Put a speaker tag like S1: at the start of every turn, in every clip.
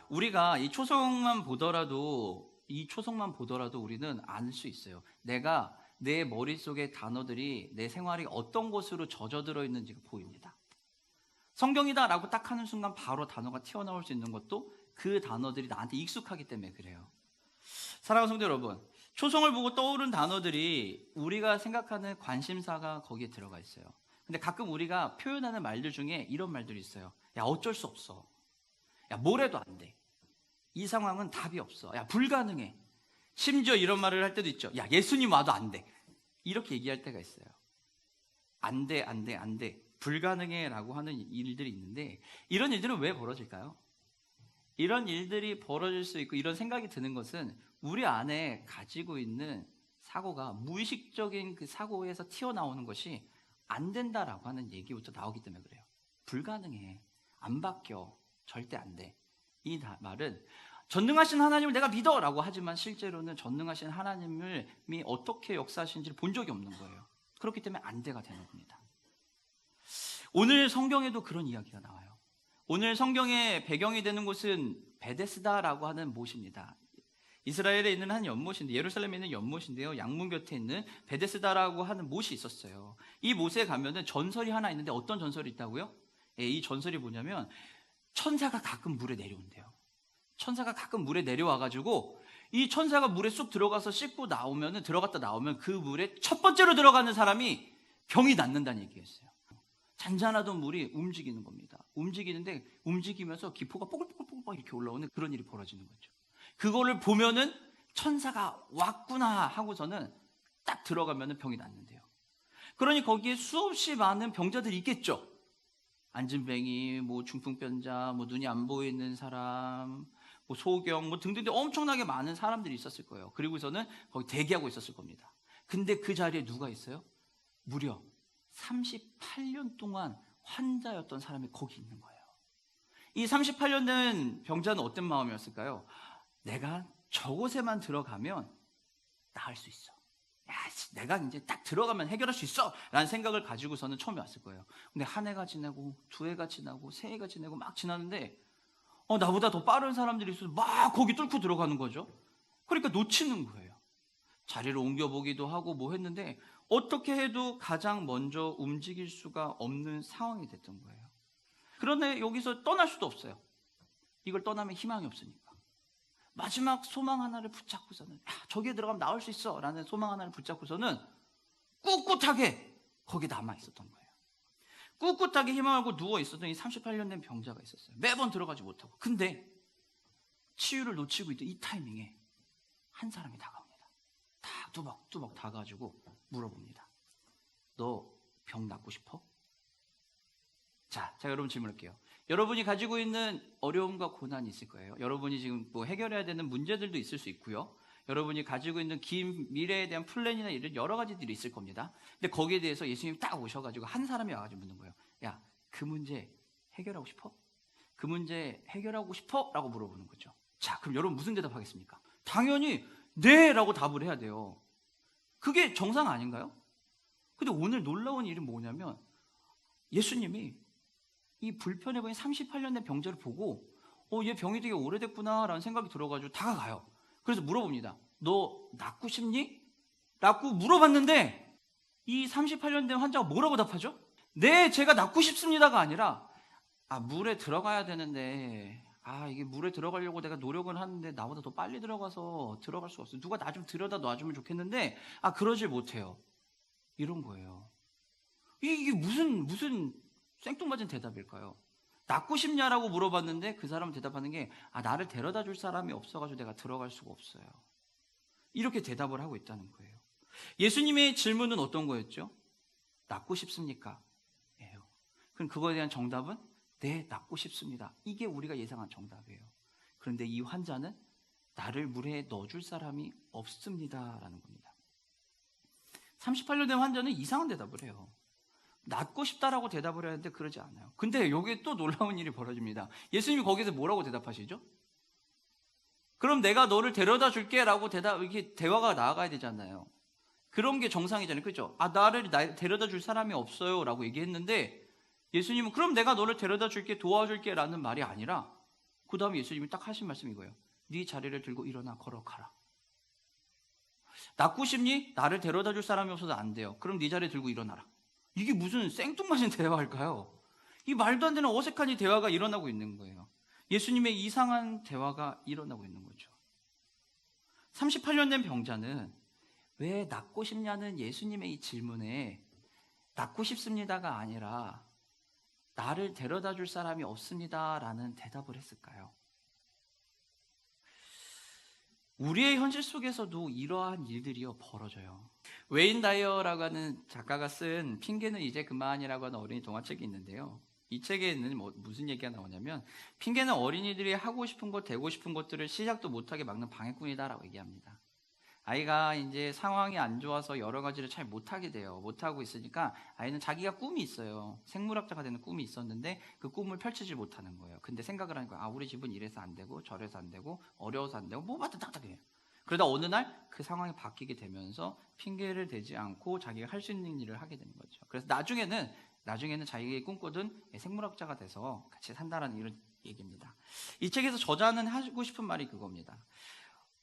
S1: 우리가 이 초성만 보더라도 우리는 알 수 있어요. 내가 내 머릿속의 단어들이 내 생활이 어떤 곳으로 젖어들어 있는지가 보입니다. 성경이다라고 딱 하는 순간 바로 단어가 튀어나올 수 있는 것도 그 단어들이 나한테 익숙하기 때문에 그래요. 사랑하는 성도 여러분, 초성을 보고 떠오른 단어들이 우리가 생각하는 관심사가 거기에 들어가 있어요. 근데 가끔 우리가 표현하는 말들 중에 이런 말들이 있어요. 야, 어쩔 수 없어. 야, 뭘 해도 안 돼. 이 상황은 답이 없어. 야, 불가능해. 심지어 이런 말을 할 때도 있죠. 야, 예수님 와도 안 돼. 이렇게 얘기할 때가 있어요. 안 돼, 안 돼, 안 돼. 불가능해 라고 하는 일들이 있는데, 이런 일들은 왜 벌어질까요? 이런 일들이 벌어질 수 있고 이런 생각이 드는 것은 우리 안에 가지고 있는 사고가 무의식적인 그 사고에서 튀어나오는 것이 안 된다라고 하는 얘기부터 나오기 때문에 그래요. 불가능해. 안 바뀌어. 절대 안 돼. 이 말은 전능하신 하나님을 내가 믿어 라고 하지만 실제로는 전능하신 하나님이 어떻게 역사하시는지를 본 적이 없는 거예요. 그렇기 때문에 안 돼가 되는 겁니다. 오늘 성경에도 그런 이야기가 나와요. 오늘 성경의 배경이 되는 곳은 베데스다라고 하는 못입니다. 이스라엘에 있는 한 연못인데, 예루살렘에 있는 연못인데요, 양문 곁에 있는 베데스다라고 하는 못이 있었어요. 이 못에 가면은 전설이 하나 있는데, 어떤 전설이 있다고요? 이 전설이 뭐냐면 천사가 가끔 물에 내려온대요. 천사가 가끔 물에 내려와가지고 이 천사가 물에 쑥 들어가서 씻고 나오면은, 들어갔다 나오면 그 물에 첫 번째로 들어가는 사람이 병이 낫는다는 얘기였어요. 잔잔하던 물이 움직이는 겁니다. 움직이는데 움직이면서 기포가 뽀글뽀글뽀글 이렇게 올라오는 그런 일이 벌어지는 거죠. 그거를 보면은 천사가 왔구나 하고서는 딱 들어가면은 병이 낫는데요. 그러니 거기에 수없이 많은 병자들이 있겠죠. 안진뱅이, 뭐 중풍병자, 뭐 눈이 안 보이는 사람, 뭐 소경, 뭐 등등 엄청나게 많은 사람들이 있었을 거예요. 그리고서는 거기 대기하고 있었을 겁니다. 근데 그 자리에 누가 있어요? 무려 38년 동안 환자였던 사람이 거기 있는 거예요. 이 38년 된 병자는 어떤 마음이었을까요? 내가 저곳에만 들어가면 나을 수 있어. 야, 내가 이제 딱 들어가면 해결할 수 있어 라는 생각을 가지고서는 처음에 왔을 거예요. 근데 한 해가 지나고 두 해가 지나고 세 해가 지나고 막 지나는데 나보다 더 빠른 사람들이 있어서 막 거기 뚫고 들어가는 거죠. 그러니까 놓치는 거예요. 자리를 옮겨보기도 하고 뭐 했는데 어떻게 해도 가장 먼저 움직일 수가 없는 상황이 됐던 거예요. 그런데 여기서 떠날 수도 없어요. 이걸 떠나면 희망이 없으니까. 마지막 소망 하나를 붙잡고서는, 야, 저기에 들어가면 나올 수 있어 라는 소망 하나를 붙잡고서는 꿋꿋하게 거기에 남아 있었던 거예요. 꿋꿋하게 희망을 걸고 누워 있었던 이 38년 된 병자가 있었어요. 매번 들어가지 못하고. 근데 치유를 놓치고 있던 이 타이밍에 한 사람이 다가옵니다. 다 뚜벅뚜벅 다가가지고 물어봅니다. 너 병 낫고 싶어? 자, 여러분 질문할게요. 여러분이 가지고 있는 어려움과 고난이 있을 거예요. 여러분이 지금 뭐 해결해야 되는 문제들도 있을 수 있고요. 여러분이 가지고 있는 긴 미래에 대한 플랜이나 이런 여러 가지들이 있을 겁니다. 근데 거기에 대해서 예수님이 딱 오셔가지고 한 사람이 와가지고 묻는 거예요. 야, 그 문제 해결하고 싶어? 그 문제 해결하고 싶어? 라고 물어보는 거죠. 자, 그럼 여러분 무슨 대답하겠습니까? 당연히 네 라고 답을 해야 돼요. 그게 정상 아닌가요? 근데 오늘 놀라운 일이 뭐냐면 예수님이 이 불편해 보이는 38년 된 병자를 보고 얘 병이 되게 오래됐구나 라는 생각이 들어가지고 다가가요. 그래서 물어봅니다. 너 낫고 싶니? 라고 물어봤는데 이 38년 된 환자가 뭐라고 답하죠? 네, 제가 낫고 싶습니다가 아니라 물에 들어가야 되는데 이게 물에 들어가려고 내가 노력은 하는데 나보다 더 빨리 들어가서 들어갈 수가 없어요. 누가 나 좀 들여다 놔주면 좋겠는데 그러질 못해요. 이런 거예요. 이게 무슨 생뚱맞은 대답일까요? 낫고 싶냐라고 물어봤는데 그 사람은 대답하는 게 나를 데려다 줄 사람이 없어가지고 내가 들어갈 수가 없어요. 이렇게 대답을 하고 있다는 거예요. 예수님의 질문은 어떤 거였죠? 낫고 싶습니까? 예요. 그럼 그거에 대한 정답은 네, 낫고 싶습니다. 이게 우리가 예상한 정답이에요. 그런데 이 환자는 나를 물에 넣어줄 사람이 없습니다라는 겁니다. 38년 된 환자는 이상한 대답을 해요. 낫고 싶다라고 대답을 해야 하는데 그러지 않아요. 근데 여기에 또 놀라운 일이 벌어집니다. 예수님이 거기서 뭐라고 대답하시죠? 그럼 내가 너를 데려다 줄게 라고 이렇게 대화가 나아가야 되잖아요. 그런 게 정상이잖아요. 그렇죠? 나를 데려다 줄 사람이 없어요 라고 얘기했는데 예수님은 그럼 내가 너를 데려다 줄게, 도와줄게 라는 말이 아니라 그 다음에 예수님이 딱 하신 말씀이 이거예요. 네 자리를 들고 일어나 걸어가라. 낫고 싶니? 나를 데려다 줄 사람이 없어서 안 돼요. 그럼 네 자리 들고 일어나라. 이게 무슨 생뚱맞은 대화일까요? 이 말도 안 되는 어색한 이 대화가 일어나고 있는 거예요. 예수님의 이상한 대화가 일어나고 있는 거죠. 38년 된 병자는 왜 낫고 싶냐는 예수님의 이 질문에 낫고 싶습니다가 아니라 나를 데려다 줄 사람이 없습니다라는 대답을 했을까요? 우리의 현실 속에서도 이러한 일들이요 벌어져요. 웨인 다이어라고 하는 작가가 쓴 핑계는 이제 그만이라고 하는 어린이 동화책이 있는데요. 이 책에는 무슨 얘기가 나오냐면 핑계는 어린이들이 하고 싶은 것, 되고 싶은 것들을 시작도 못하게 막는 방해꾼이다라고 얘기합니다. 아이가 이제 상황이 안 좋아서 여러 가지를 잘 못하게 돼요. 못하고 있으니까 아이는 자기가 꿈이 있어요. 생물학자가 되는 꿈이 있었는데 그 꿈을 펼치지 못하는 거예요. 근데 생각을 하니까 우리 집은 이래서 안 되고 저래서 안 되고 어려워서 안 되고 뭐마다 딱딱해요. 그러다 어느 날 그 상황이 바뀌게 되면서 핑계를 대지 않고 자기가 할 수 있는 일을 하게 되는 거죠. 그래서 나중에는 자기가 꿈꾸던 생물학자가 돼서 같이 산다라는 이런 얘기입니다. 이 책에서 저자는 하고 싶은 말이 그겁니다.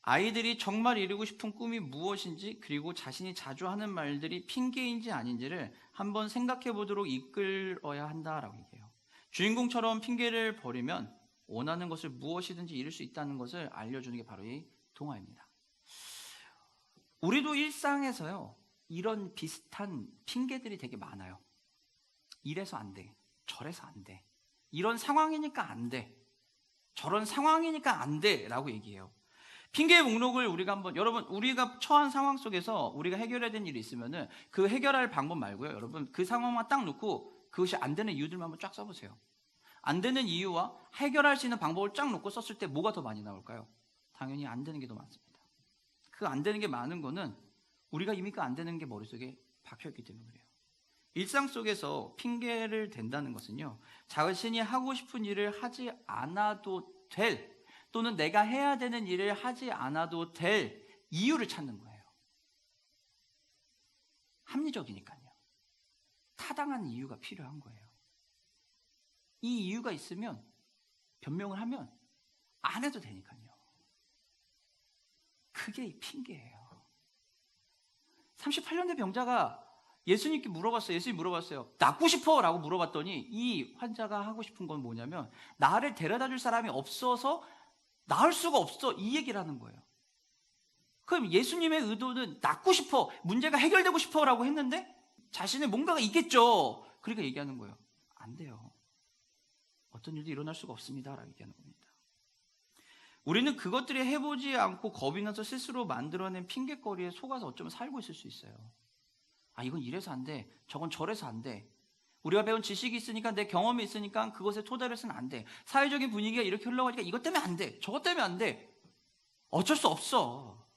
S1: 아이들이 정말 이루고 싶은 꿈이 무엇인지 그리고 자신이 자주 하는 말들이 핑계인지 아닌지를 한번 생각해 보도록 이끌어야 한다라고 얘기해요. 주인공처럼 핑계를 버리면 원하는 것을 무엇이든지 이룰 수 있다는 것을 알려주는 게 바로 이 동화입니다. 우리도 일상에서요 이런 비슷한 핑계들이 되게 많아요. 이래서 안 돼, 저래서 안 돼, 이런 상황이니까 안 돼, 저런 상황이니까 안 돼 라고 얘기해요. 핑계의 목록을 여러분 우리가 처한 상황 속에서 우리가 해결해야 되는 일이 있으면은 그 해결할 방법 말고요, 여러분 그 상황만 딱 놓고 그것이 안 되는 이유들만 한번 쫙 써보세요. 안 되는 이유와 해결할 수 있는 방법을 쫙 놓고 썼을 때 뭐가 더 많이 나올까요? 당연히 안 되는 게 더 많습니다. 그 안 되는 게 많은 거는 우리가 이미 그 안 되는 게 머릿속에 박혀있기 때문에 그래요. 일상 속에서 핑계를 댄다는 것은요, 자신이 하고 싶은 일을 하지 않아도 될, 또는 내가 해야 되는 일을 하지 않아도 될 이유를 찾는 거예요. 합리적이니까요. 타당한 이유가 필요한 거예요. 이 이유가 있으면 변명을 하면 안 해도 되니까요. 그게 핑계예요. 38년 된 병자가 예수님께 물어봤어요. 예수님이 물어봤어요. 낫고 싶어? 라고 물어봤더니 이 환자가 하고 싶은 건 뭐냐면 나를 데려다 줄 사람이 없어서 나을 수가 없어, 이 얘기를 하는 거예요. 그럼 예수님의 의도는 낫고 싶어, 문제가 해결되고 싶어 라고 했는데 자신의 뭔가가 있겠죠. 그러니까 얘기하는 거예요. 안 돼요. 어떤 일도 일어날 수가 없습니다 라고 얘기하는 겁니다. 우리는 그것들이 해보지 않고 겁이 나서 스스로 만들어낸 핑계거리에 속아서 어쩌면 살고 있을 수 있어요. 이건 이래서 안 돼, 저건 저래서 안 돼, 우리가 배운 지식이 있으니까, 내 경험이 있으니까 그것에 토달해서는 안 돼, 사회적인 분위기가 이렇게 흘러가니까 이것 때문에 안 돼, 저것 때문에 안 돼, 어쩔 수 없어,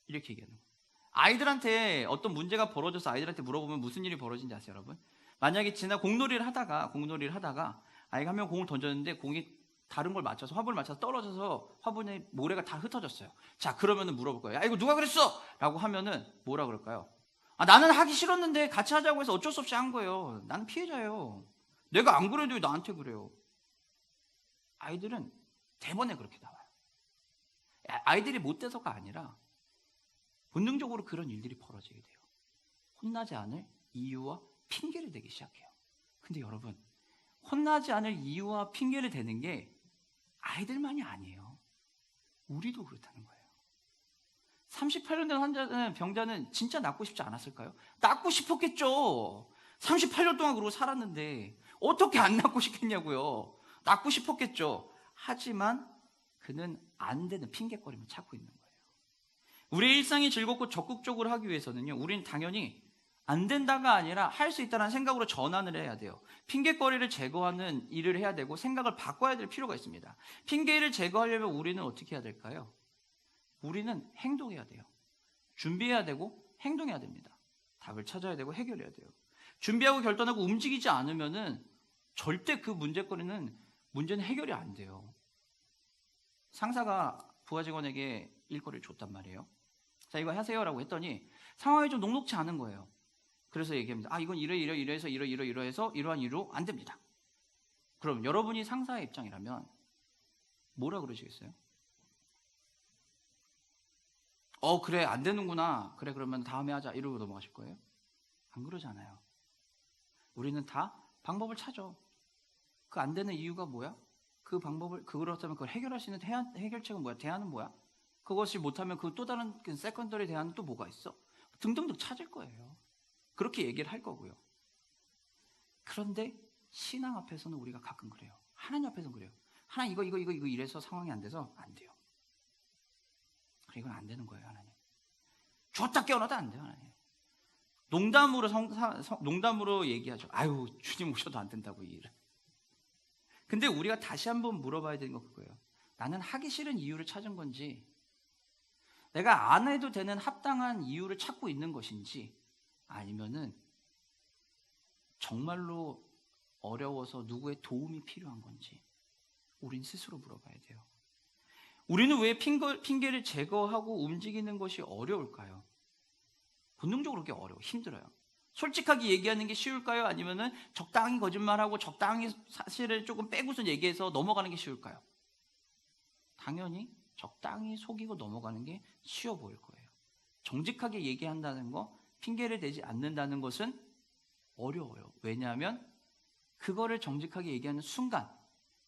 S1: 이렇게 얘기하는 거예요. 아이들한테 어떤 문제가 벌어져서 아이들한테 물어보면 무슨 일이 벌어진지 아세요, 여러분? 만약에 공놀이를 하다가 아이가 한 명 공을 던졌는데 공이 다른 걸 맞춰서, 화분을 맞춰서 떨어져서 화분에 모래가 다 흩어졌어요. 자, 그러면은 물어볼 거예요. 이거 누가 그랬어? 라고 하면은 뭐라 그럴까요? 나는 하기 싫었는데 같이 하자고 해서 어쩔 수 없이 한 거예요. 나는 피해자예요. 내가 안 그래도 왜 나한테 그래요? 아이들은 대번에 그렇게 나와요. 아이들이 못돼서가 아니라 본능적으로 그런 일들이 벌어지게 돼요. 혼나지 않을 이유와 핑계를 대기 시작해요. 근데 여러분, 혼나지 않을 이유와 핑계를 대는 게 아이들만이 아니에요. 우리도 그렇다는 거예요. 38년 된 병자는 진짜 낫고 싶지 않았을까요? 낫고 싶었겠죠. 38년 동안 그러고 살았는데 어떻게 안 낫고 싶겠냐고요. 낫고 싶었겠죠. 하지만 그는 안 되는 핑계거리만 찾고 있는 거예요. 우리의 일상이 즐겁고 적극적으로 하기 위해서는요, 우리는 당연히 안 된다가 아니라 할 수 있다는 생각으로 전환을 해야 돼요. 핑계거리를 제거하는 일을 해야 되고 생각을 바꿔야 될 필요가 있습니다. 핑계를 제거하려면 우리는 어떻게 해야 될까요? 우리는 행동해야 돼요. 준비해야 되고 행동해야 됩니다. 답을 찾아야 되고 해결해야 돼요. 준비하고 결단하고 움직이지 않으면은 절대 그 문제는 해결이 안 돼요. 상사가 부하 직원에게 일거리를 줬단 말이에요. 자, 이거 하세요라고 했더니 상황이 좀 녹록지 않은 거예요. 그래서 얘기합니다. 이건 이래서 이러한 이유로 안 됩니다. 그럼 여러분이 상사의 입장이라면 뭐라 그러시겠어요? 그래, 안 되는구나. 그래, 그러면 다음에 하자. 이러고 넘어가실 거예요? 안 그러잖아요. 우리는 다 방법을 찾아. 그 안 되는 이유가 뭐야? 그 방법을, 그렇다면 그걸 해결할 수 있는 해결책은 뭐야? 대안은 뭐야? 그것이 못하면 그 또 다른 세컨더리 대안은 또 뭐가 있어? 등등등 찾을 거예요. 그렇게 얘기를 할 거고요. 그런데 신앙 앞에서는 우리가 가끔 그래요. 하나님 앞에서는 그래요. 하나님 이거 이래서 상황이 안 돼서 안 돼요. 그래, 이건 안 되는 거예요, 하나님. 줬다 깨어나도 안 돼요, 하나님. 농담으로 얘기하죠. 아유, 주님 오셔도 안 된다고, 이 일은. 근데 우리가 다시 한번 물어봐야 되는 건 그거예요. 나는 하기 싫은 이유를 찾은 건지, 내가 안 해도 되는 합당한 이유를 찾고 있는 것인지, 아니면은 정말로 어려워서 누구의 도움이 필요한 건지 우린 스스로 물어봐야 돼요. 우리는 왜 핑계를 제거하고 움직이는 것이 어려울까요? 본능적으로 그렇게 어려워, 힘들어요. 솔직하게 얘기하는 게 쉬울까요? 아니면은 적당히 거짓말하고 적당히 사실을 조금 빼고서 얘기해서 넘어가는 게 쉬울까요? 당연히 적당히 속이고 넘어가는 게 쉬워 보일 거예요. 정직하게 얘기한다는 거, 핑계를 대지 않는다는 것은 어려워요. 왜냐하면 그거를 정직하게 얘기하는 순간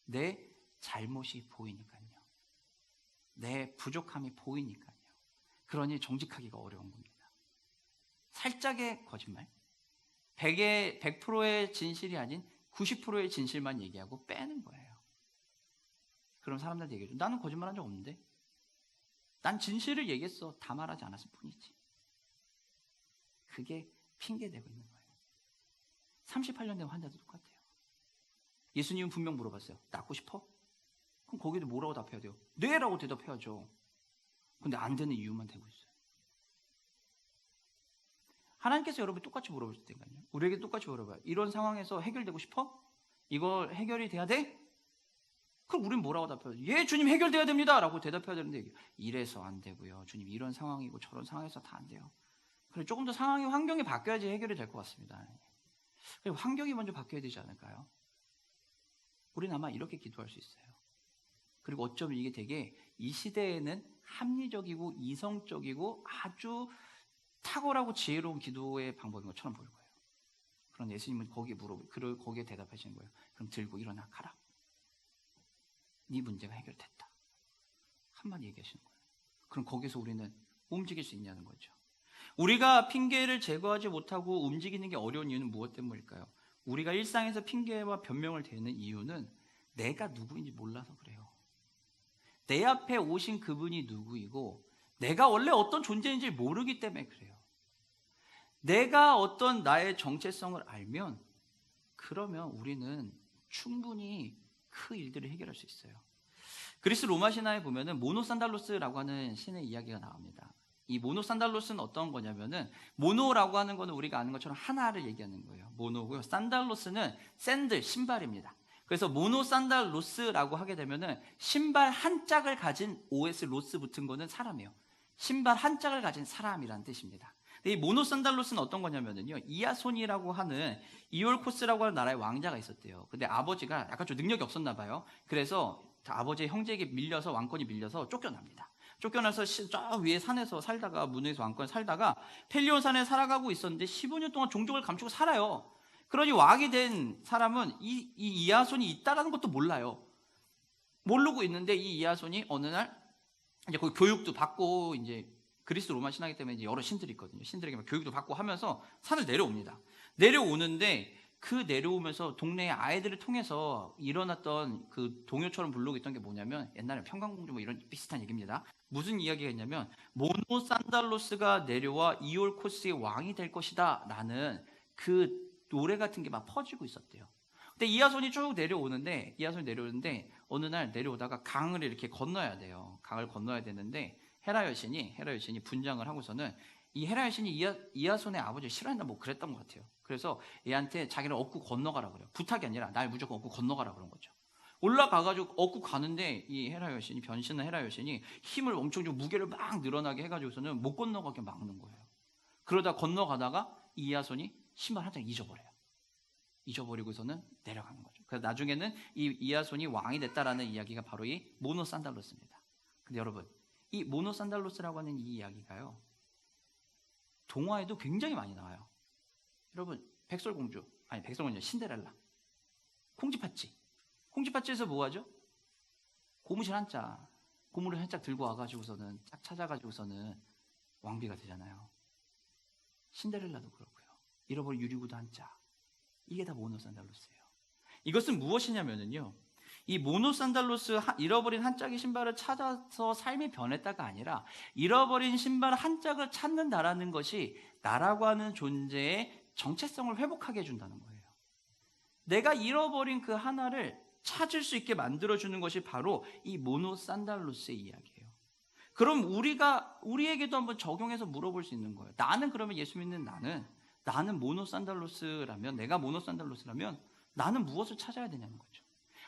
S1: 내 잘못이 보이니까요. 내 부족함이 보이니까요. 그러니 정직하기가 어려운 겁니다. 살짝의 거짓말, 100%의 진실이 아닌 90%의 진실만 얘기하고 빼는 거예요. 그럼 사람들한테 얘기해줘. 나는 거짓말한 적 없는데. 난 진실을 얘기했어. 다 말하지 않았을 뿐이지. 그게 핑계대고 있는 거예요. 38년 된 환자도 똑같아요. 예수님은 분명 물어봤어요. 낫고 싶어? 그럼 거기도 뭐라고 답해야 돼요? 네! 라고 대답해야죠. 근데 안 되는 이유만 대고 있어요. 하나님께서 여러분 똑같이 물어볼 때니까요. 우리에게 똑같이 물어봐요. 이런 상황에서 해결되고 싶어? 이거 해결이 돼야 돼? 그럼 우린 뭐라고 답해요? 예, 주님 해결돼야 됩니다. 라고 대답해야 되는데 이래서 안 되고요. 주님 이런 상황이고 저런 상황에서 다 안 돼요. 그래, 조금 더 환경이 바뀌어야지 해결이 될 것 같습니다. 그리고 환경이 먼저 바뀌어야 되지 않을까요? 우리는 아마 이렇게 기도할 수 있어요. 그리고 어쩌면 이게 되게 이 시대에는 합리적이고 이성적이고 아주 탁월하고 지혜로운 기도의 방법인 것처럼 보일 거예요. 그런데 예수님은 거기에 대답하시는 거예요. 그럼 들고 일어나 가라. 네 문제가 해결됐다. 한마디 얘기하시는 거예요. 그럼 거기서 우리는 움직일 수 있냐는 거죠. 우리가 핑계를 제거하지 못하고 움직이는 게 어려운 이유는 무엇 때문일까요? 우리가 일상에서 핑계와 변명을 대는 이유는 내가 누구인지 몰라서 그래요. 내 앞에 오신 그분이 누구이고 내가 원래 어떤 존재인지 모르기 때문에 그래요. 내가 어떤 나의 정체성을 알면 그러면 우리는 충분히 그 일들을 해결할 수 있어요. 그리스 로마 신화에 보면은 모노산달로스라고 하는 신의 이야기가 나옵니다. 이 모노산달로스는 어떤 거냐면은 모노라고 하는 거는 우리가 아는 것처럼 하나를 얘기하는 거예요. 모노고요. 산달로스는 샌들, 신발입니다. 그래서 모노산달로스라고 하게 되면은 신발 한 짝을 가진 OS 로스 붙은 거는 사람이에요. 신발 한 짝을 가진 사람이라는 뜻입니다. 이 모노산달로스는 어떤 거냐면요, 이아손이라고 하는 이올코스라고 하는 나라의 왕자가 있었대요. 근데 아버지가 약간 좀 능력이 없었나 봐요. 그래서 아버지의 형제에게 밀려서 왕권이 밀려서 쫓겨납니다. 쫓겨나서 저 위에 산에서 살다가 문에서 왕권에 살다가 펠리온산에 살아가고 있었는데 15년 동안 종족을 감추고 살아요. 그러니 왕이 된 사람은 이 이아손이 있다라는 것도 몰라요. 모르고 있는데 이 이아손이 어느 날 이제 거기 교육도 받고 이제 그리스 로마 신화이기 때문에 이제 여러 신들이 있거든요. 신들에게 교육도 받고 하면서 산을 내려옵니다. 내려오는데 그 내려오면서 동네의 아이들을 통해서 일어났던 그 동요처럼 부르고 있던 게 뭐냐면 옛날에 평강공주 뭐 이런 비슷한 얘기입니다. 무슨 이야기가 있냐면 모노산달로스가 내려와 이올코스의 왕이 될 것이다 라는 그 노래 같은 게 막 퍼지고 있었대요. 근데 이하손이 쭉 내려오는데 어느 날 내려오다가 강을 이렇게 건너야 돼요. 강을 건너야 되는데 헤라 여신이 분장을 하고서는 이 헤라 여신이 이하손의 아버지를 싫어한다 뭐 그랬던 것 같아요. 그래서 얘한테 자기를 업고 건너가라 그래요. 부탁이 아니라 날 무조건 업고 건너가라 그런 거죠. 올라가가지고 업고 가는데 이 헤라 여신이 변신한 헤라 여신이 힘을 엄청 주고 무게를 막 늘어나게 해가지고서는 못 건너가게 막는 거예요. 그러다 건너가다가 이 이하손이 신발 한 장 잊어버려요. 잊어버리고서는 내려가는 거죠. 그래서 나중에는 이 이야손이 왕이 됐다라는 이야기가 바로 이 모노산달로스입니다. 근데 여러분, 이 모노산달로스라고 하는 이 이야기가요, 동화에도 굉장히 많이 나와요. 여러분, 백설공주, 신데렐라, 콩쥐팥쥐에서 뭐 하죠? 고무를 한 짝 들고 와가지고서는 딱 찾아가지고서는 왕비가 되잖아요. 신데렐라도 그렇고요. 잃어버린 유리구두 한 짝, 이게 다 모노산달로스예요. 이것은 무엇이냐면요, 이 모노산달로스, 잃어버린 한 짝의 신발을 찾아서 삶이 변했다가 아니라 잃어버린 신발 한 짝을 찾는다라는 것이 나라고 하는 존재의 정체성을 회복하게 해준다는 거예요. 내가 잃어버린 그 하나를 찾을 수 있게 만들어주는 것이 바로 이 모노산달로스의 이야기예요. 그럼 우리에게도 한번 적용해서 물어볼 수 있는 거예요. 나는 그러면 예수 믿는 나는 모노산달로스라면, 내가 모노산달로스라면 나는 무엇을 찾아야 되냐는 거죠.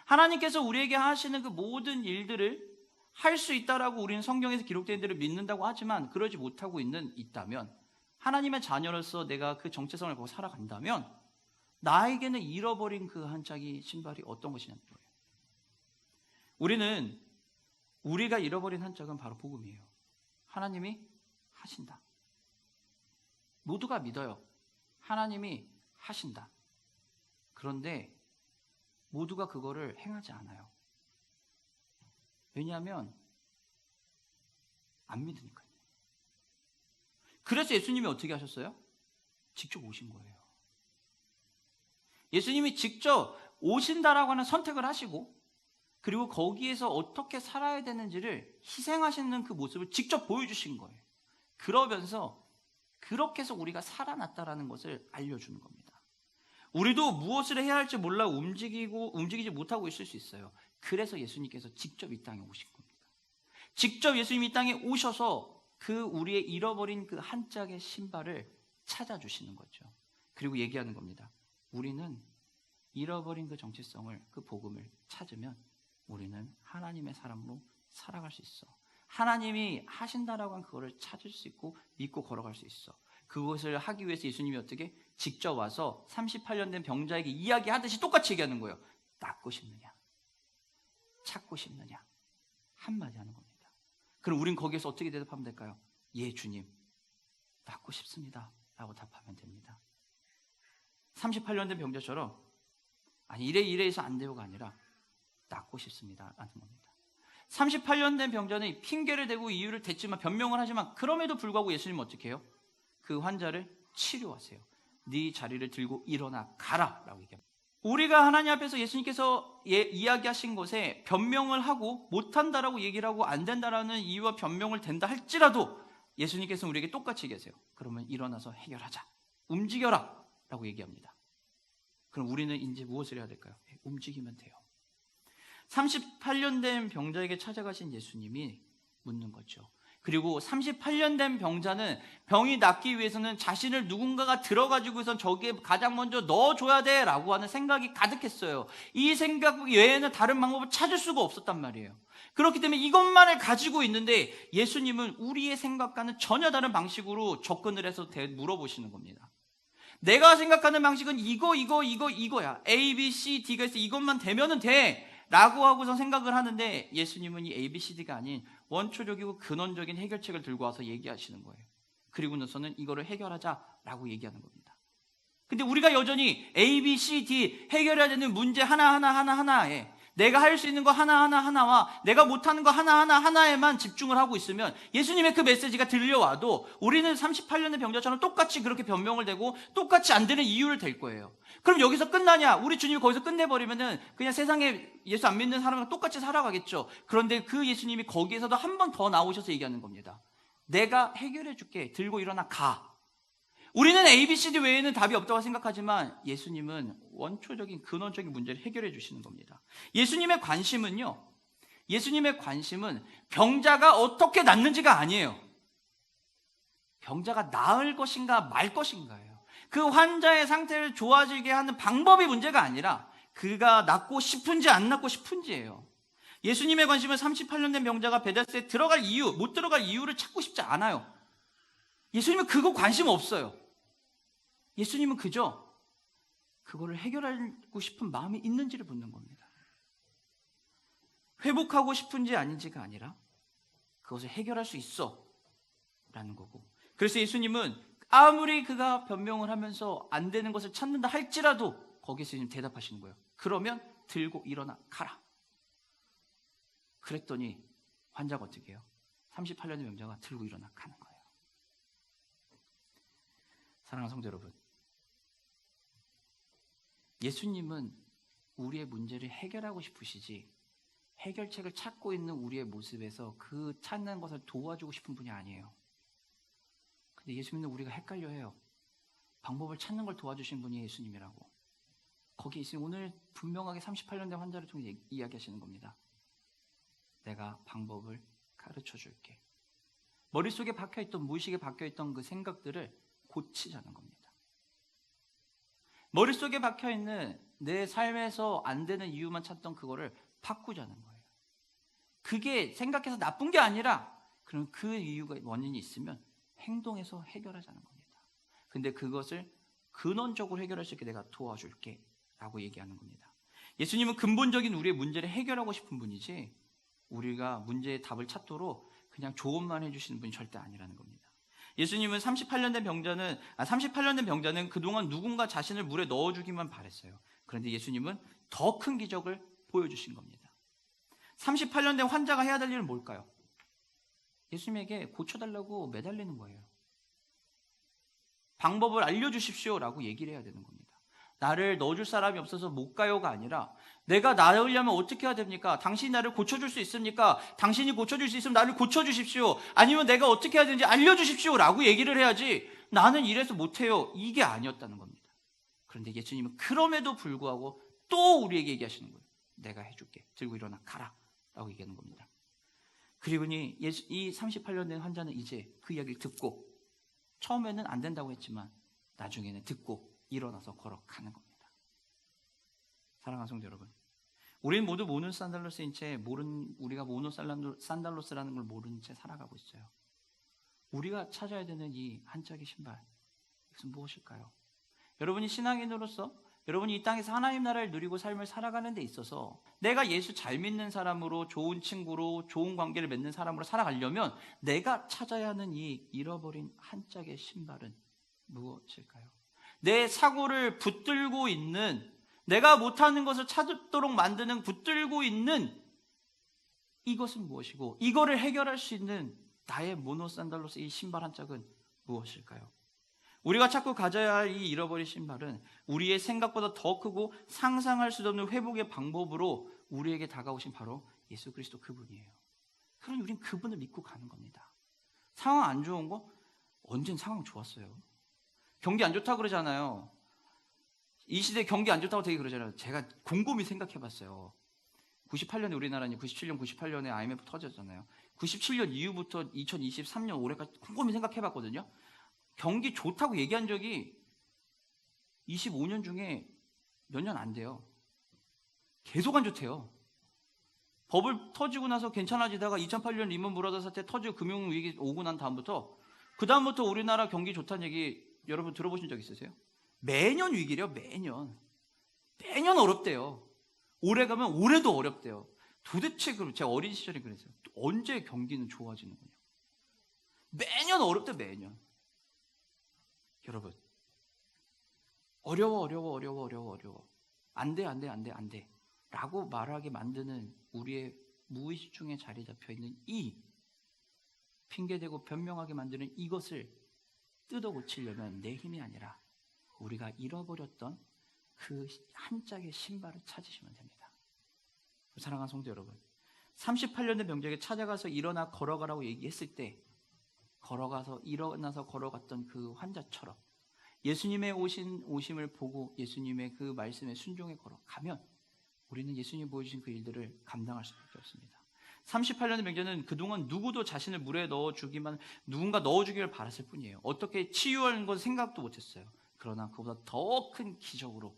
S1: 하나님께서 우리에게 하시는 그 모든 일들을 할 수 있다라고 우리는 성경에서 기록된 일을 믿는다고 하지만 그러지 못하고 있다면, 하나님의 자녀로서 내가 그 정체성을 갖고 살아간다면 나에게는 잃어버린 그 한 짝의 신발이 어떤 것이냐는 거예요. 우리가 잃어버린 한 짝은 바로 복음이에요. 하나님이 하신다. 모두가 믿어요. 하나님이 하신다. 그런데 모두가 그거를 행하지 않아요. 왜냐하면 안 믿으니까요. 그래서 예수님이 어떻게 하셨어요? 직접 오신 거예요. 예수님이 직접 오신다라고 하는 선택을 하시고, 그리고 거기에서 어떻게 살아야 되는지를 희생하시는 그 모습을 직접 보여주신 거예요. 그러면서 그렇게 해서 우리가 살아났다라는 것을 알려주는 겁니다. 우리도 무엇을 해야 할지 몰라 움직이지 못하고 있을 수 있어요. 그래서 예수님께서 직접 이 땅에 오신 겁니다. 직접 예수님이 이 땅에 오셔서 그 우리의 잃어버린 그 한 짝의 신발을 찾아주시는 거죠. 그리고 얘기하는 겁니다. 우리는 잃어버린 그 정체성을, 그 복음을 찾으면 우리는 하나님의 사람으로 살아갈 수 있어. 하나님이 하신다라고 한 그거를 찾을 수 있고 믿고 걸어갈 수 있어. 그것을 하기 위해서 예수님이 어떻게 직접 와서 38년 된 병자에게 이야기하듯이 똑같이 얘기하는 거예요. 낫고 싶느냐? 찾고 싶느냐? 한마디 하는 겁니다. 그럼 우린 거기에서 어떻게 대답하면 될까요? 예, 주님, 낫고 싶습니다 라고 답하면 됩니다. 38년 된 병자처럼 이래서 안 돼요가 아니라 낫고 싶습니다 라는 겁니다. 38년 된 병자는 핑계를 대고 이유를 댔지만, 변명을 하지만, 그럼에도 불구하고 예수님은 어떻게 해요? 그 환자를 치료하세요. 네 자리를 들고 일어나 가라 라고 얘기합니다. 우리가 하나님 앞에서 예수님께서 이야기하신 것에 변명을 하고 못한다라고 얘기를 하고 안 된다라는 이유와 변명을 댄다 할지라도 예수님께서는 우리에게 똑같이 얘기하세요. 그러면 일어나서 해결하자, 움직여라 라고 얘기합니다. 그럼 우리는 이제 무엇을 해야 될까요? 움직이면 돼요. 38년 된 병자에게 찾아가신 예수님이 묻는 거죠. 그리고 38년 된 병자는 병이 낫기 위해서는 자신을 누군가가 들어가지고선 저기에 가장 먼저 넣어줘야 돼 라고 하는 생각이 가득했어요. 이 생각 외에는 다른 방법을 찾을 수가 없었단 말이에요. 그렇기 때문에 이것만을 가지고 있는데 예수님은 우리의 생각과는 전혀 다른 방식으로 접근을 해서 물어보시는 겁니다. 내가 생각하는 방식은 이거야. A, B, C, D가 있어. 이것만 되면은 돼 라고 하고서 생각을 하는데, 예수님은 이 A, B, C, D가 아닌 원초적이고 근원적인 해결책을 들고 와서 얘기하시는 거예요. 그리고 나서는 이거를 해결하자라고 얘기하는 겁니다. 근데 우리가 여전히 A, B, C, D 해결해야 되는 문제 하나에 내가 할 수 있는 거 하나와 내가 못하는 거 하나에만 집중을 하고 있으면 예수님의 그 메시지가 들려와도 우리는 38년의 병자처럼 똑같이 그렇게 변명을 대고 똑같이 안 되는 이유를 댈 거예요. 그럼 여기서 끝나냐? 우리 주님이 거기서 끝내버리면은 그냥 세상에 예수 안 믿는 사람과 똑같이 살아가겠죠. 그런데 그 예수님이 거기에서도 한 번 더 나오셔서 얘기하는 겁니다. 내가 해결해 줄게. 들고 일어나 가. 우리는 A, B, C, D 외에는 답이 없다고 생각하지만 예수님은 원초적인 근원적인 문제를 해결해 주시는 겁니다. 예수님의 관심은 병자가 어떻게 낫는지가 아니에요. 병자가 나을 것인가 말 것인가예요. 그 환자의 상태를 좋아지게 하는 방법이 문제가 아니라 그가 낫고 싶은지 안 낫고 싶은지예요. 예수님의 관심은 38년 된 병자가 베데스다에 못 들어갈 이유를 찾고 싶지 않아요. 예수님은 그거 관심 없어요. 예수님은 그저 그거를 해결하고 싶은 마음이 있는지를 묻는 겁니다. 회복하고 싶은지 아닌지가 아니라 그것을 해결할 수 있어 라는 거고, 그래서 예수님은 아무리 그가 변명을 하면서 안 되는 것을 찾는다 할지라도 거기서 예수님 대답하시는 거예요. 그러면 들고 일어나 가라. 그랬더니 환자가 어떻게 해요? 38년의 병자가 들고 일어나 가는 거예요. 사랑하는 성도 여러분, 예수님은 우리의 문제를 해결하고 싶으시지 해결책을 찾고 있는 우리의 모습에서 그 찾는 것을 도와주고 싶은 분이 아니에요. 근데 예수님은 우리가 헷갈려해요. 방법을 찾는 걸 도와주신 분이 예수님이라고. 거기 예수님 오늘 분명하게 38년 된 환자를 통해 이야기하시는 겁니다. 내가 방법을 가르쳐 줄게. 머릿속에 박혀있던, 무의식에 박혀있던 그 생각들을 고치자는 겁니다. 머릿속에 박혀있는 내 삶에서 안 되는 이유만 찾던 그거를 바꾸자는 거예요. 그게 생각해서 나쁜 게 아니라 그럼 그 이유가 원인이 있으면 행동해서 해결하자는 겁니다. 근데 그것을 근원적으로 해결할 수 있게 내가 도와줄게 라고 얘기하는 겁니다. 예수님은 근본적인 우리의 문제를 해결하고 싶은 분이지 우리가 문제의 답을 찾도록 그냥 조언만 해주시는 분이 절대 아니라는 겁니다. 예수님은 38년 된 병자는 그동안 누군가 자신을 물에 넣어주기만 바랬어요. 그런데 예수님은 더 큰 기적을 보여주신 겁니다. 38년 된 환자가 해야 될 일은 뭘까요? 예수님에게 고쳐달라고 매달리는 거예요. 방법을 알려주십시오라고 얘기를 해야 되는 겁니다. 나를 넣어줄 사람이 없어서 못 가요가 아니라 내가 나으려면 어떻게 해야 됩니까? 당신이 나를 고쳐줄 수 있습니까? 당신이 고쳐줄 수 있으면 나를 고쳐주십시오. 아니면 내가 어떻게 해야 되는지 알려주십시오라고 얘기를 해야지 나는 이래서 못해요. 이게 아니었다는 겁니다. 그런데 예수님은 그럼에도 불구하고 또 우리에게 얘기하시는 거예요. 내가 해줄게. 들고 일어나 가라 라고 얘기하는 겁니다. 그리고 이 38년 된 환자는 이제 그 이야기를 듣고 처음에는 안 된다고 했지만 나중에는 듣고 일어나서 걸어가는 겁니다. 사랑하는 성도 여러분, 우리는 모두 모노산달로스인 채 우리가 모노산달로스라는 걸 모르는 채 살아가고 있어요. 우리가 찾아야 되는 이 한 짝의 신발, 이것은 무엇일까요? 여러분이 신앙인으로서 여러분이 이 땅에서 하나님 나라를 누리고 삶을 살아가는 데 있어서 내가 예수 잘 믿는 사람으로, 좋은 친구로, 좋은 관계를 맺는 사람으로 살아가려면 내가 찾아야 하는 이 잃어버린 한 짝의 신발은 무엇일까요? 내 사고를 붙들고 있는, 내가 못하는 것을 찾도록 만드는 붙들고 있는 이것은 무엇이고, 이거를 해결할 수 있는 나의 모노산달로스 이 신발 한 짝은 무엇일까요? 우리가 찾고 가져야 할 이 잃어버린 신발은 우리의 생각보다 더 크고 상상할 수 없는 회복의 방법으로 우리에게 다가오신 바로 예수 그리스도 그분이에요. 그럼 우린 그분을 믿고 가는 겁니다. 상황 안 좋은 거? 언젠 상황 좋았어요. 경기 안 좋다고 그러잖아요. 이 시대 경기 안 좋다고 되게 그러잖아요. 제가 곰곰이 생각해봤어요. 98년에 우리나라는 97년, 98년에 IMF 터졌잖아요. 97년 이후부터 2023년 올해까지 곰곰이 생각해봤거든요. 경기 좋다고 얘기한 적이 25년 중에 몇 년 안 돼요. 계속 안 좋대요. 버블 터지고 나서 괜찮아지다가 2008년 리먼 브라더 사태 터지고 금융위기 오고 난 다음부터 우리나라 경기 좋다는 얘기 여러분 들어보신 적 있으세요? 매년 위기래요. 매년 어렵대요. 올해 가면 올해도 어렵대요. 도대체 제가 어린 시절에 그랬어요. 언제 경기는 좋아지는 거냐. 매년 어렵대. 매년. 여러분, 어려워. 안 돼 라고 말하게 만드는 우리의 무의식 중에 자리 잡혀 있는 이 핑계대고 변명하게 만드는 이것을 뜯어 고치려면 내 힘이 아니라 우리가 잃어버렸던 그 한 짝의 신발을 찾으시면 됩니다. 사랑하는 성도 여러분, 38년 된 병자에게 찾아가서 일어나 걸어가라고 얘기했을 때 일어나서 걸어갔던 그 환자처럼 예수님의 오심을 보고 예수님의 그 말씀에 순종해 걸어가면 우리는 예수님이 보여주신 그 일들을 감당할 수밖에 없습니다. 38년의 병자는 그동안 누구도 자신을 물에 누군가 넣어주기를 바랐을 뿐이에요. 어떻게 치유하는 건 생각도 못했어요. 그러나 그보다 더 큰 기적으로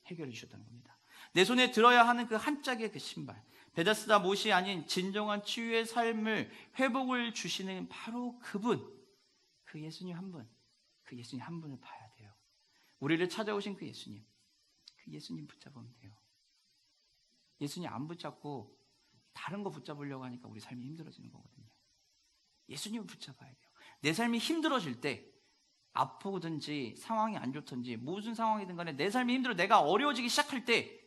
S1: 해결해 주셨다는 겁니다. 내 손에 들어야 하는 그 한 짝의 그 신발, 베다스다 못이 아닌 진정한 치유의 삶을, 회복을 주시는 바로 그분, 그 예수님 한 분을 봐야 돼요. 우리를 찾아오신 그 예수님, 그 예수님 붙잡으면 돼요. 예수님 안 붙잡고 다른 거 붙잡으려고 하니까 우리 삶이 힘들어지는 거거든요. 예수님을 붙잡아야 돼요. 내 삶이 힘들어질 때, 아프든지 상황이 안 좋든지 무슨 상황이든 간에 내 삶이 힘들어 내가 어려워지기 시작할 때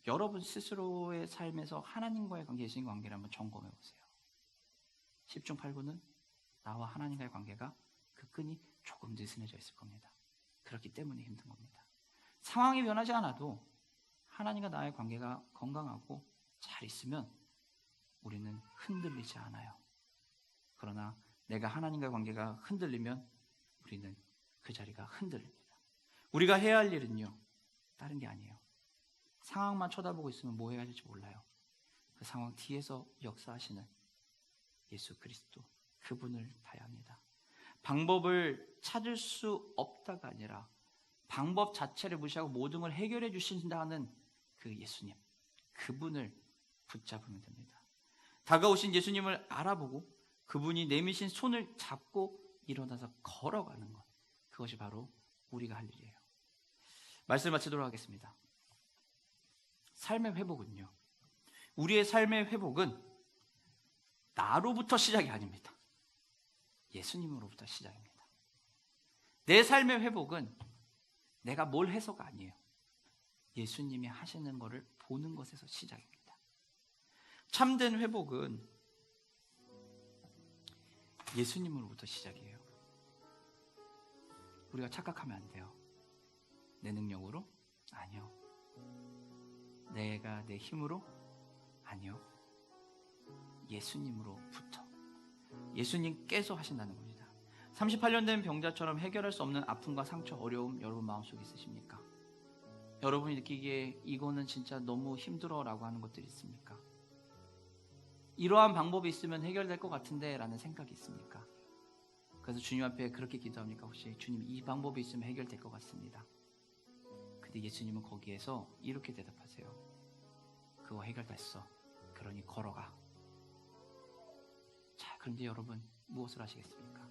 S1: 여러분 스스로의 삶에서 하나님과의 관계, 예수님 관계를 한번 점검해 보세요. 10중 8구는 나와 하나님과의 관계가 그 끈이 조금 느슨해져 있을 겁니다. 그렇기 때문에 힘든 겁니다. 상황이 변하지 않아도 하나님과 나의 관계가 건강하고 잘 있으면 우리는 흔들리지 않아요. 그러나 내가 하나님과의 관계가 흔들리면 우리는 그 자리가 흔들립니다. 우리가 해야 할 일은요, 다른 게 아니에요. 상황만 쳐다보고 있으면 뭐 해야 할지 몰라요. 그 상황 뒤에서 역사하시는 예수 그리스도, 그분을 봐야 합니다. 방법을 찾을 수 없다가 아니라 방법 자체를 무시하고 모든 걸 해결해 주신다는 그 예수님, 그분을 붙잡으면 됩니다. 다가오신 예수님을 알아보고 그분이 내미신 손을 잡고 일어나서 걸어가는 것, 그것이 바로 우리가 할 일이에요. 말씀 마치도록 하겠습니다. 삶의 회복은요, 우리의 삶의 회복은 나로부터 시작이 아닙니다. 예수님으로부터 시작입니다. 내 삶의 회복은 내가 뭘 해서가 아니에요. 예수님이 하시는 것을 보는 것에서 시작입니다. 참된 회복은 예수님으로부터 시작이에요. 우리가 착각하면 안 돼요. 내 능력으로? 아니요. 내가 내 힘으로? 아니요. 예수님으로부터. 예수님께서 하신다는 겁니다. 38년 된 병자처럼 해결할 수 없는 아픔과 상처, 어려움 여러분 마음속에 있으십니까? 여러분이 느끼기에 이거는 진짜 너무 힘들어 라고 하는 것들이 있습니까? 이러한 방법이 있으면 해결될 것 같은데 라는 생각이 있습니까? 그래서 주님 앞에 그렇게 기도합니까? 혹시 주님, 이 방법이 있으면 해결될 것 같습니다. 근데 예수님은 거기에서 이렇게 대답하세요. 그거 해결됐어. 그러니 걸어가. 자, 그런데 여러분 무엇을 하시겠습니까?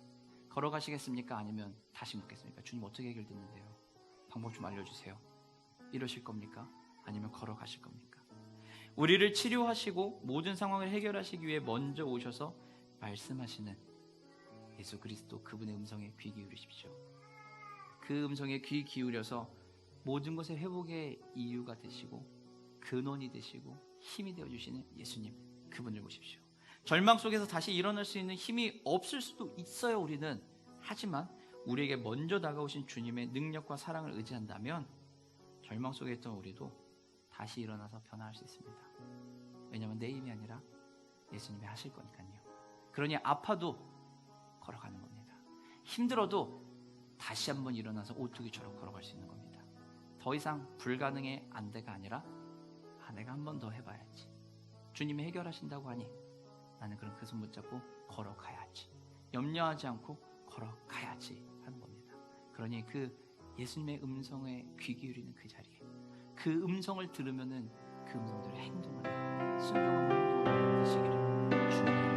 S1: 걸어가시겠습니까? 아니면 다시 묻겠습니까? 주님, 어떻게 해결됐는데요? 방법 좀 알려주세요. 이러실 겁니까? 아니면 걸어가실 겁니까? 우리를 치료하시고 모든 상황을 해결하시기 위해 먼저 오셔서 말씀하시는 예수 그리스도, 그분의 음성에 귀 기울이십시오. 그 음성에 귀 기울여서 모든 것의 회복의 이유가 되시고 근원이 되시고 힘이 되어주시는 예수님, 그분을 보십시오. 절망 속에서 다시 일어날 수 있는 힘이 없을 수도 있어요, 우리는. 하지만 우리에게 먼저 다가오신 주님의 능력과 사랑을 의지한다면 절망 속에 있던 우리도 다시 일어나서 변화할 수 있습니다. 왜냐하면 내 힘이 아니라 예수님이 하실 거니까요. 그러니 아파도 걸어가는 겁니다. 힘들어도 다시 한번 일어나서 오뚜기처럼 걸어갈 수 있는 겁니다. 더 이상 불가능해 안 돼가 아니라 내가 한 번 더 해봐야지. 주님이 해결하신다고 하니 나는 그럼 그 손 붙잡고 걸어가야지. 염려하지 않고 걸어가야지 하는 겁니다. 그러니 그 예수님의 음성에 귀 기울이는 그 자리에 그 음성을 들으면은 그 음성대로 행동하는, 순종하는 행동을 하시기를 주님